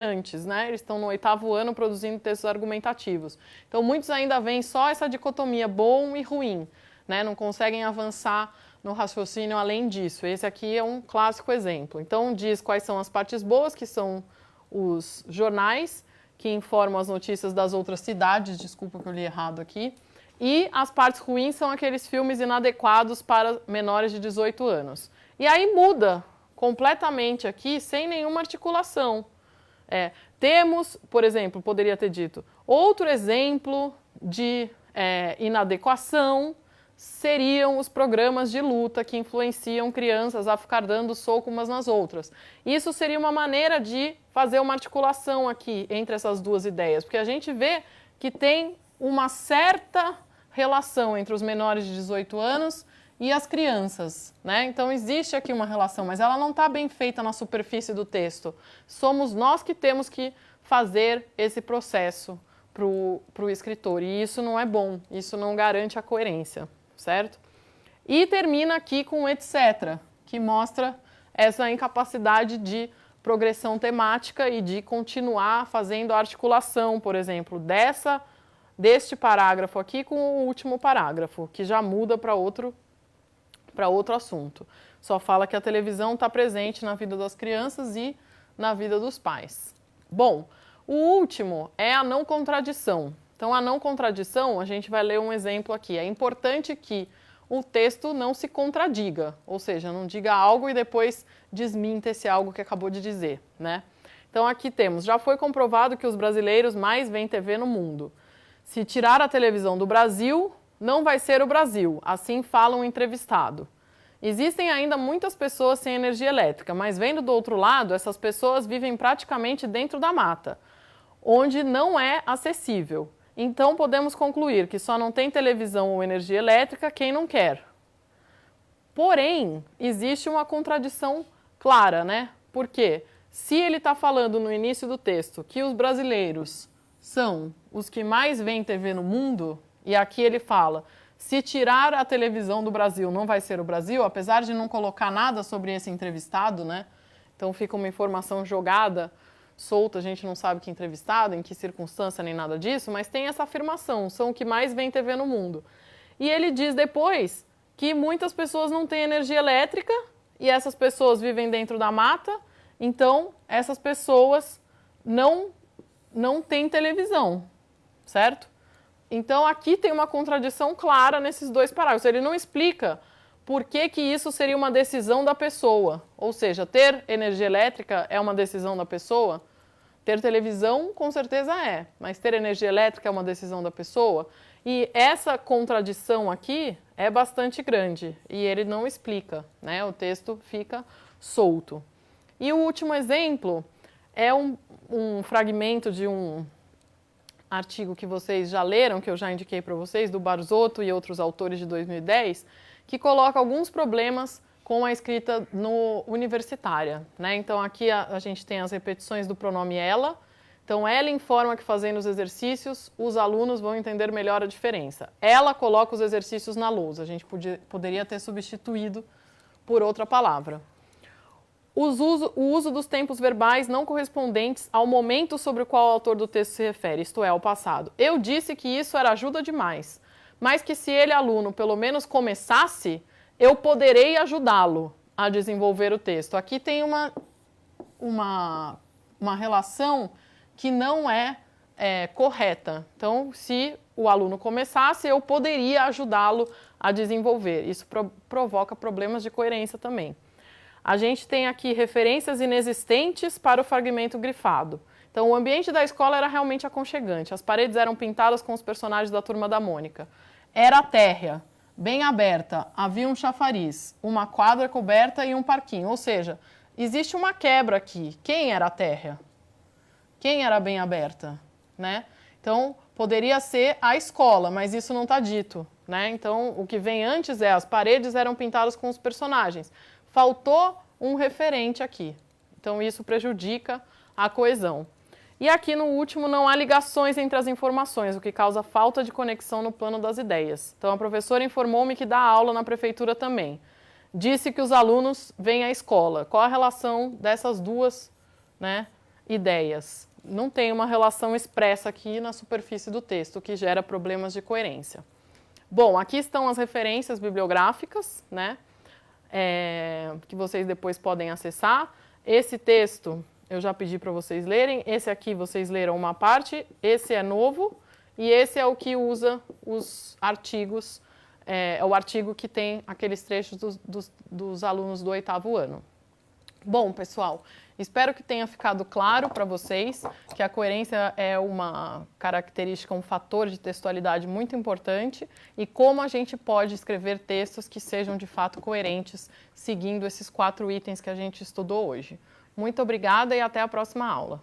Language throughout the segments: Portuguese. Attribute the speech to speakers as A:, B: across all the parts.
A: antes, né? Eles estão no 8º ano produzindo textos argumentativos. Então, muitos ainda veem só essa dicotomia bom e ruim, né? Não conseguem avançar no raciocínio além disso. Esse aqui é um clássico exemplo. Então, diz quais são as partes boas, que são os jornais, que informam as notícias das outras cidades, desculpa que eu li errado aqui, e as partes ruins são aqueles filmes inadequados para menores de 18 anos. E aí muda completamente aqui, sem nenhuma articulação. Temos, por exemplo, poderia ter dito, outro exemplo de inadequação seriam os programas de luta que influenciam crianças a ficar dando soco umas nas outras. Isso seria uma maneira de fazer uma articulação aqui entre essas duas ideias, porque a gente vê que tem uma certa relação entre os menores de 18 anos e as crianças, né? Então existe aqui uma relação, mas ela não está bem feita na superfície do texto. Somos nós que temos que fazer esse processo para o escritor, e isso não é bom, isso não garante a coerência, certo? E termina aqui com etc., que mostra essa incapacidade de progressão temática e de continuar fazendo a articulação, por exemplo, deste parágrafo aqui com o último parágrafo, que já muda para outro assunto. Só fala que a televisão está presente na vida das crianças e na vida dos pais. Bom, o último é a não contradição. Então, a não contradição, a gente vai ler um exemplo aqui. É importante que o texto não se contradiga, ou seja, não diga algo e depois desminta esse algo que acabou de dizer, né? Então, aqui temos, já foi comprovado que os brasileiros mais veem TV no mundo. Se tirar a televisão do Brasil, não vai ser o Brasil, assim fala um entrevistado. Existem ainda muitas pessoas sem energia elétrica, mas vendo do outro lado, essas pessoas vivem praticamente dentro da mata, onde não é acessível. Então, podemos concluir que só não tem televisão ou energia elétrica quem não quer. Porém, existe uma contradição clara, né? Porque se ele está falando no início do texto que os brasileiros são os que mais veem TV no mundo, e aqui ele fala, se tirar a televisão do Brasil não vai ser o Brasil, apesar de não colocar nada sobre esse entrevistado, né? Então fica uma informação jogada, solta, a gente não sabe que entrevistado, em que circunstância, nem nada disso, mas tem essa afirmação, são o que mais veem TV no mundo. E ele diz depois que muitas pessoas não têm energia elétrica e essas pessoas vivem dentro da mata, então essas pessoas não têm televisão, certo? Então aqui tem uma contradição clara nesses dois parágrafos. Ele não explica por que isso seria uma decisão da pessoa, ou seja, ter energia elétrica é uma decisão da pessoa? Ter televisão, com certeza é, mas ter energia elétrica é uma decisão da pessoa? E essa contradição aqui é bastante grande e ele não explica, né? O texto fica solto. E o último exemplo é um fragmento de um artigo que vocês já leram, que eu já indiquei para vocês, do Barzotto e outros autores de 2010, que coloca alguns problemas com a escrita universitária, né? Então, aqui a gente tem as repetições do pronome ela. Então, ela informa que fazendo os exercícios, os alunos vão entender melhor a diferença. Ela coloca os exercícios na lousa. A gente poderia ter substituído por outra palavra. O uso dos tempos verbais não correspondentes ao momento sobre o qual o autor do texto se refere, isto é, ao passado. Eu disse que isso era ajuda demais, mas que se ele, aluno, pelo menos começasse, eu poderei ajudá-lo a desenvolver o texto. Aqui tem uma relação que não é correta. Então, se o aluno começasse, eu poderia ajudá-lo a desenvolver. Isso provoca problemas de coerência também. A gente tem aqui referências inexistentes para o fragmento grifado. Então, o ambiente da escola era realmente aconchegante. As paredes eram pintadas com os personagens da Turma da Mônica. Era térrea, bem aberta, havia um chafariz, uma quadra coberta e um parquinho. Ou seja, existe uma quebra aqui. Quem era a térrea? Quem era bem aberta? Né? Então, poderia ser a escola, mas isso não está dito. Né? Então, o que vem antes é as paredes eram pintadas com os personagens. Faltou um referente aqui. Então, isso prejudica a coesão. E aqui no último não há ligações entre as informações, o que causa falta de conexão no plano das ideias. Então, a professora informou-me que dá aula na prefeitura também. Disse que os alunos vêm à escola. Qual a relação dessas duas, né, ideias. Não tem uma relação expressa aqui na superfície do texto, o que gera problemas de coerência. Bom, aqui estão as referências bibliográficas, né, que vocês depois podem acessar. Esse texto eu já pedi para vocês lerem, esse aqui vocês leram uma parte, esse é novo e esse é o que usa os artigos, é o artigo que tem aqueles trechos dos alunos do 8º ano. Bom, pessoal, espero que tenha ficado claro para vocês que a coerência é uma característica, um fator de textualidade muito importante e como a gente pode escrever textos que sejam de fato coerentes, seguindo esses 4 itens que a gente estudou hoje. Muito obrigada e até a próxima aula.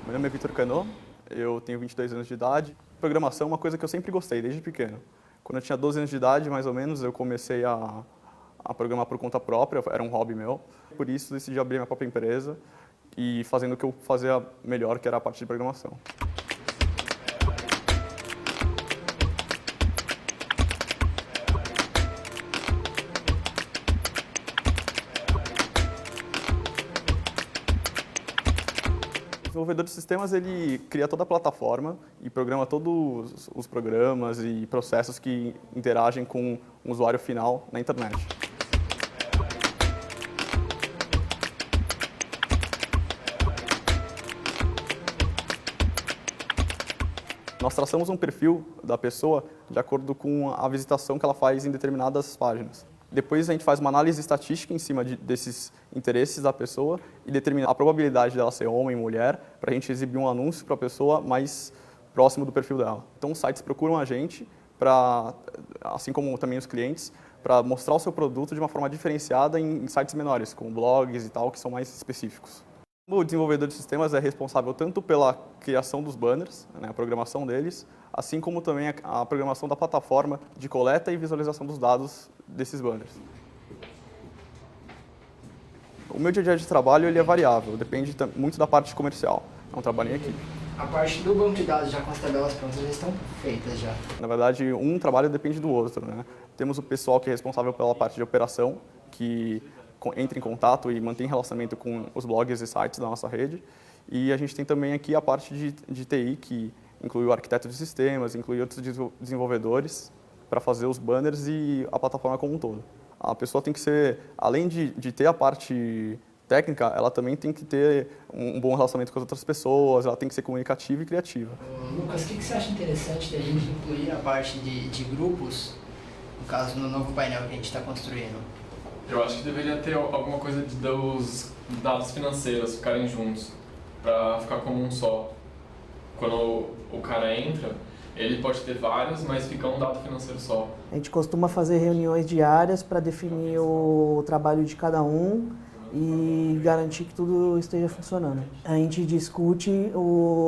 B: Meu nome é Vitor Cano, eu tenho 22 anos de idade. Programação é uma coisa que eu sempre gostei, desde pequeno. Quando eu tinha 12 anos de idade, mais ou menos, eu comecei a programar por conta própria, era um hobby meu. Por isso, decidi abrir minha própria empresa e fazendo o que eu fazia melhor, que era a parte de programação. O desenvolvedor de sistemas, ele cria toda a plataforma e programa todos os programas e processos que interagem com o usuário final na internet. Nós traçamos um perfil da pessoa de acordo com a visitação que ela faz em determinadas páginas. Depois a gente faz uma análise estatística em cima desses interesses da pessoa e determina a probabilidade dela ser homem ou mulher para a gente exibir um anúncio para a pessoa mais próximo do perfil dela. Então os sites procuram a gente, assim como também os clientes, para mostrar o seu produto de uma forma diferenciada em sites menores, como blogs e tal, que são mais específicos. O desenvolvedor de sistemas é responsável tanto pela criação dos banners, né, a programação deles, assim como também a programação da plataforma de coleta e visualização dos dados desses banners. O meu dia a dia de trabalho ele é variável, depende muito da parte comercial, é um trabalho em equipe.
C: A parte do banco de dados já com as tabelas prontas já estão feitas já?
B: Na verdade, um trabalho depende do outro, né? Temos o pessoal que é responsável pela parte de operação, que entra em contato e mantém relacionamento com os blogs e sites da nossa rede. E a gente tem também aqui a parte de TI, que inclui o arquiteto de sistemas, inclui outros desenvolvedores para fazer os banners e a plataforma como um todo. A pessoa tem que ser, além de ter a parte técnica, ela também tem que ter um bom relacionamento com as outras pessoas, ela tem que ser comunicativa e criativa.
C: Lucas, o que você acha interessante da gente incluir a parte de grupos, no caso, no novo painel que a gente está construindo?
D: Eu acho que deveria ter alguma coisa dos dados financeiros ficarem juntos, para ficar como um só. Quando o cara entra, ele pode ter vários, mas fica um dado financeiro só.
E: A gente costuma fazer reuniões diárias para definir o trabalho de cada um e garantir que tudo esteja funcionando. A gente discute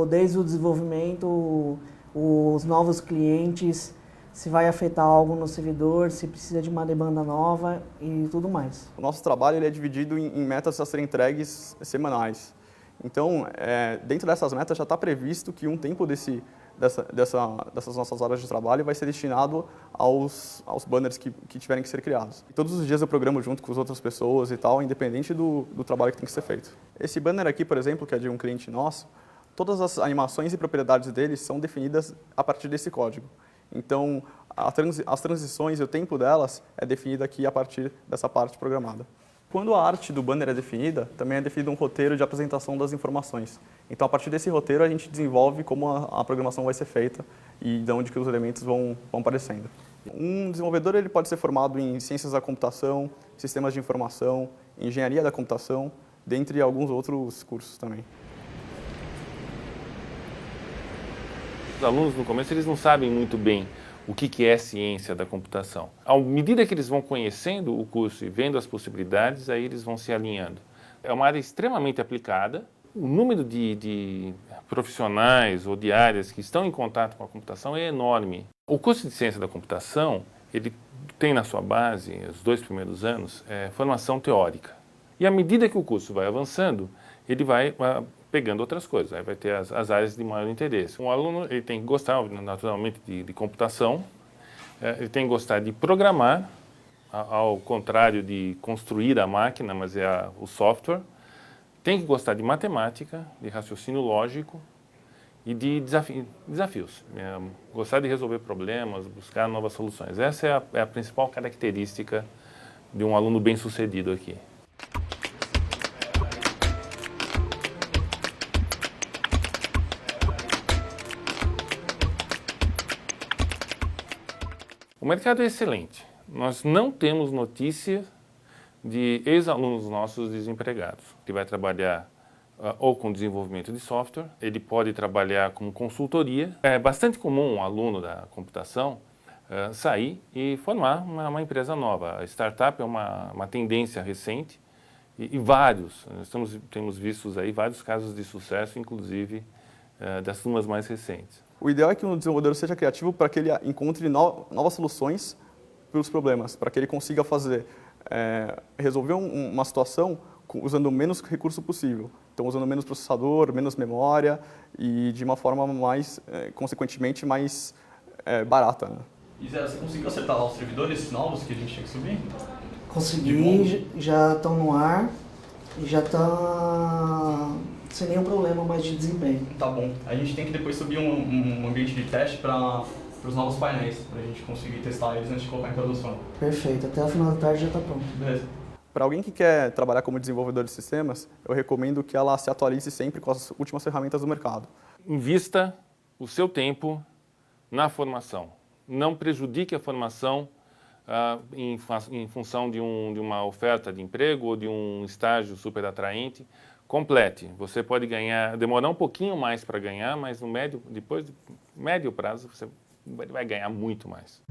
E: desde o desenvolvimento, os novos clientes, se vai afetar algo no servidor, se precisa de uma demanda nova e tudo mais.
B: O nosso trabalho ele é dividido em metas a serem entregues semanais. Então, dentro dessas metas já está previsto que um tempo dessas nossas horas de trabalho vai ser destinado aos banners que tiverem que ser criados. E todos os dias eu programo junto com as outras pessoas e tal, independente do trabalho que tem que ser feito. Esse banner aqui, por exemplo, que é de um cliente nosso, todas as animações e propriedades dele são definidas a partir desse código. Então, as transições e o tempo delas é definida aqui a partir dessa parte programada. Quando a arte do banner é definida, também é definido um roteiro de apresentação das informações. Então, a partir desse roteiro, a gente desenvolve como a programação vai ser feita e de onde que os elementos vão aparecendo. Um desenvolvedor ele pode ser formado em ciências da computação, sistemas de informação, engenharia da computação, dentre alguns outros cursos também.
F: Os alunos, no começo, eles não sabem muito bem o que é ciência da computação. À medida que eles vão conhecendo o curso e vendo as possibilidades, aí eles vão se alinhando. É uma área extremamente aplicada. O número de profissionais ou de áreas que estão em contato com a computação é enorme. O curso de ciência da computação, ele tem na sua base, os 2 primeiros anos, formação teórica. E à medida que o curso vai avançando, ele vai pegando outras coisas, aí vai ter as áreas de maior interesse. Um aluno ele tem que gostar, naturalmente, de computação, ele tem que gostar de programar, ao contrário de construir a máquina, mas é o software. Tem que gostar de matemática, de raciocínio lógico e de desafios. Gostar de resolver problemas, buscar novas soluções. Essa é a principal característica de um aluno bem-sucedido aqui. O mercado é excelente. Nós não temos notícia de ex-alunos nossos desempregados. Ele vai trabalhar ou com desenvolvimento de software, ele pode trabalhar como consultoria. É bastante comum um aluno da computação sair e formar uma empresa nova. A startup é uma tendência recente e vários, temos visto aí vários casos de sucesso, inclusive das turmas mais recentes.
B: O ideal é que um desenvolvedor seja criativo para que ele encontre novas soluções para os problemas, para que ele consiga resolver uma situação usando o menos recurso possível. Então, usando menos processador, menos memória e de uma forma mais, consequentemente, mais barata. Né?
G: E Zé, você conseguiu acertar lá os servidores novos que a gente tinha que subir?
E: Consegui, já estão no ar e já está sem nenhum problema mais de desempenho.
G: Tá bom. A gente tem que depois subir um ambiente de teste para os novos painéis, para a gente conseguir testar eles antes de colocar em produção.
E: Perfeito, até o final da tarde já está pronto.
G: Beleza.
B: Para alguém que quer trabalhar como desenvolvedor de sistemas, eu recomendo que ela se atualize sempre com as últimas ferramentas do mercado.
F: Invista o seu tempo na formação. Não prejudique a formação em função de uma oferta de emprego ou de um estágio super atraente. Complete. Você pode demorar um pouquinho mais para ganhar, mas no médio prazo você vai ganhar muito mais.